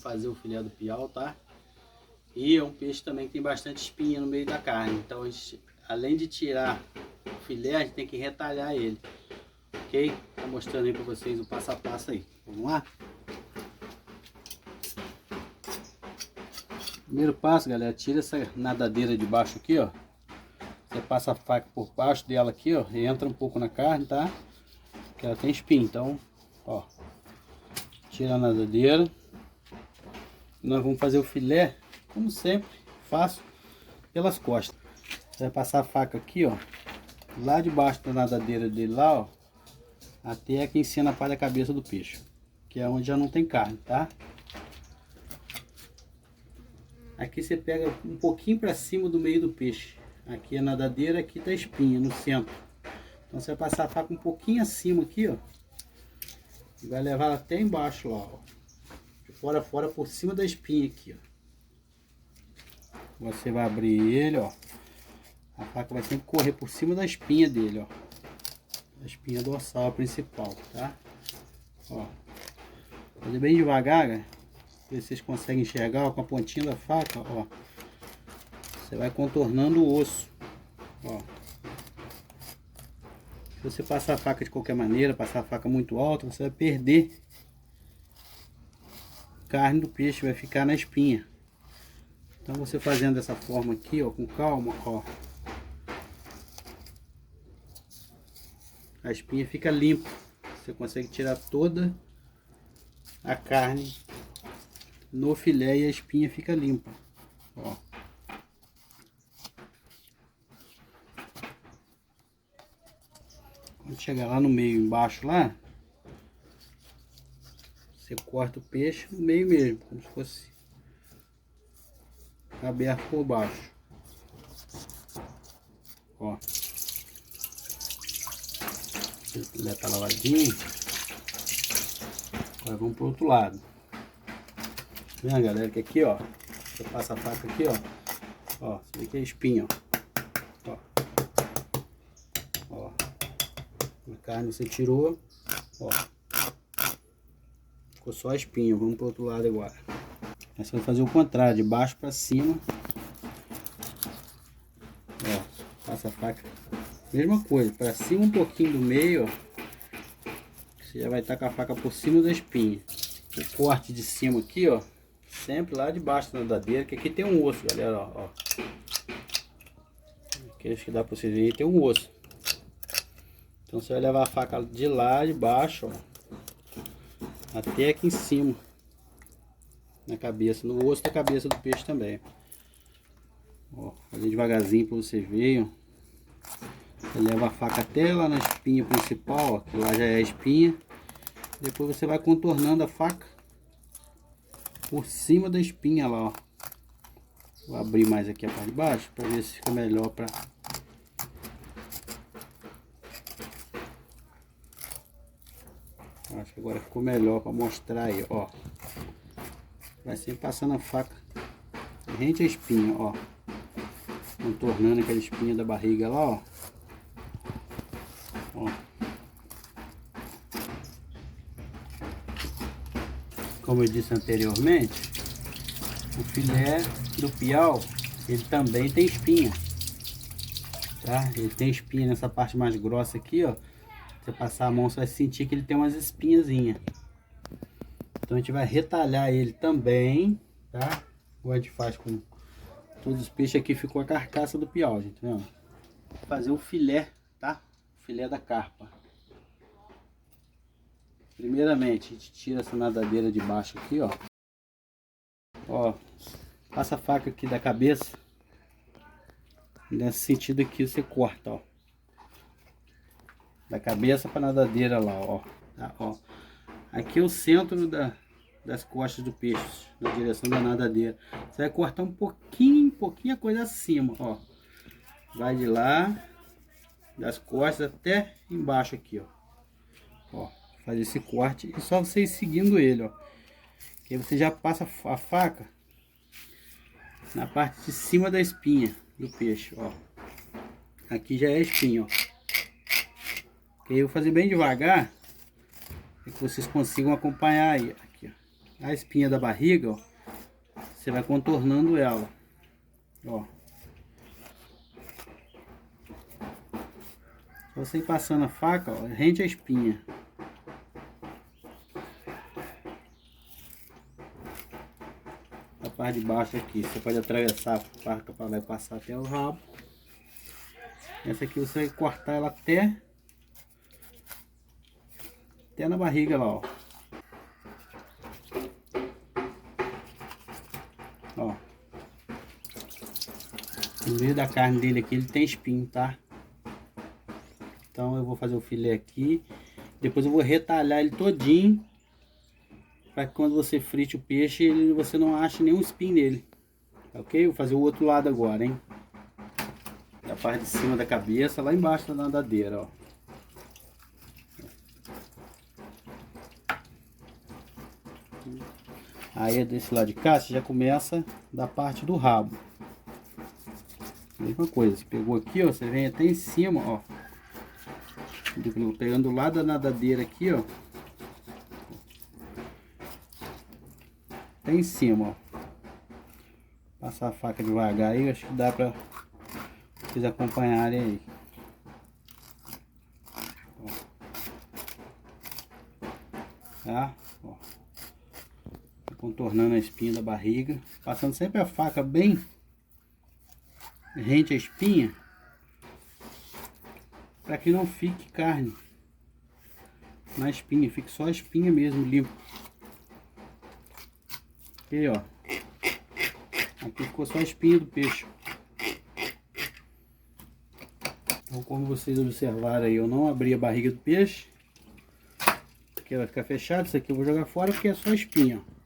fazer o filé do piau, tá? E é um peixe também que tem bastante espinha no meio da carne. Então, a gente, além de tirar o filé, a gente tem que retalhar ele. Ok? Tô mostrando aí pra vocês o passo a passo aí. Vamos lá? Primeiro passo, galera, tira essa nadadeira de baixo aqui, ó. Você passa a faca por baixo dela aqui, ó, e entra um pouco na carne, tá? Porque ela tem espinho, então, ó. Tira a nadadeira. Nós vamos fazer o filé, como sempre, faço pelas costas. Você vai passar a faca aqui, ó, lá debaixo da nadadeira dele lá, ó, até aqui em cima na parte da cabeça do peixe, que é onde já não tem carne, tá? Aqui você pega um pouquinho para cima do meio do peixe. Aqui é a nadadeira, aqui tá a espinha, no centro. Então você vai passar a faca um pouquinho acima aqui, ó. E vai levar ela até embaixo lá, ó. De fora a fora, por cima da espinha aqui, ó. Você vai abrir ele, ó. A faca vai sempre correr por cima da espinha dele, ó. A espinha dorsal principal, tá? Ó. Fazer bem devagar, ver se vocês conseguem enxergar, ó, com a pontinha da faca, ó. Você vai contornando o osso, ó. Se você passar a faca de qualquer maneira, passar a faca muito alta, você vai perder a carne do peixe, vai ficar na espinha. Então você fazendo dessa forma aqui, ó, com calma, ó, a espinha fica limpa. Você consegue tirar toda a carne no filé e a espinha fica limpa, ó. Quando chegar lá no meio, embaixo lá, você corta o peixe no meio mesmo, como se fosse aberto por baixo, ó. O filé tá lavadinho. Agora vamos pro outro lado. Vendo, galera, que aqui, ó, você passa a faca aqui, ó, ó, você vê que é espinha, ó, ó, a carne você tirou, ó, ficou só a espinha. Vamos pro outro lado agora. Aí você vai fazer o contrário, de baixo para cima, ó, passa a faca, mesma coisa, para cima um pouquinho do meio, ó, você já vai estar com a faca por cima da espinha. O corte de cima aqui, ó, sempre lá debaixo da nadadeira, que aqui tem um osso, galera, ó. Aqui acho que dá pra vocês verem, tem um osso. Então você vai levar a faca de lá de baixo, ó, até aqui em cima, na cabeça, no osso da cabeça do peixe também. Ó, fazer devagarzinho para vocês verem, ó. Você leva a faca até lá na espinha principal, ó, que lá já é a espinha. Depois você vai contornando a faca por cima da espinha lá, ó. Vou abrir mais aqui a parte de baixo para ver se fica melhor para... Acho que agora ficou melhor para mostrar aí, ó. Vai sempre passando a faca rente a espinha, ó. Contornando aquela espinha da barriga lá, ó. Ó. Como eu disse anteriormente, o filé do piau, ele também tem espinha, tá? Ele tem espinha nessa parte mais grossa aqui, ó. Você passar a mão, você vai sentir que ele tem umas espinhazinhas. Então a gente vai retalhar ele também, tá? Como a gente faz com todos os peixes. Aqui ficou a carcaça do piau, gente, tá vendo? Vou fazer o filé, tá? O filé da carpa. Primeiramente, a gente tira essa nadadeira de baixo aqui, ó. Ó, passa a faca aqui da cabeça. Nesse sentido aqui você corta, ó. Da cabeça para nadadeira lá, ó. Tá, ó. Aqui é o centro das costas do peixe, na direção da nadadeira. Você vai cortar um pouquinho a coisa acima, ó. Vai de lá, das costas até embaixo aqui, ó. Ó, fazer esse corte e só você ir seguindo ele, ó. Que aí você já passa a faca na parte de cima da espinha do peixe, ó. Aqui já é a espinha, ó. Que aí eu vou fazer bem devagar, para que vocês consigam acompanhar aí. Aqui, ó. a espinha da barriga, ó, você vai contornando ela, ó. Só você ir passando a faca, ó, rente a espinha. A parte de baixo aqui, você pode atravessar a faca para passar até o rabo. Essa aqui você vai cortar ela até na barriga lá, ó. Ó. No meio da carne dele aqui ele tem espinho, tá? Então eu vou fazer o filé aqui. Depois eu vou retalhar ele todinho. Para que quando você frite o peixe, você não ache nenhum espinho nele. Ok? Vou fazer o outro lado agora, hein? Da parte de cima da cabeça, lá embaixo da nadadeira, ó. Aí desse lado de cá, você já começa da parte do rabo. Mesma coisa, você pegou aqui, ó, você vem até em cima, ó. Pegando do lado da nadadeira aqui, ó. Até em cima, ó. Passar a faca devagar aí, acho que dá pra vocês acompanharem aí. Ó. Tá? Ó. Contornando a espinha da barriga. Passando sempre a faca bem rente à espinha. Para que não fique carne na espinha, fique só a espinha mesmo, limpo. Aqui, ó. Aqui ficou só a espinha do peixe. Então, como vocês observaram aí, eu não abri a barriga do peixe. Aqui vai ficar fechado, isso aqui eu vou jogar fora porque é só espinha, ó.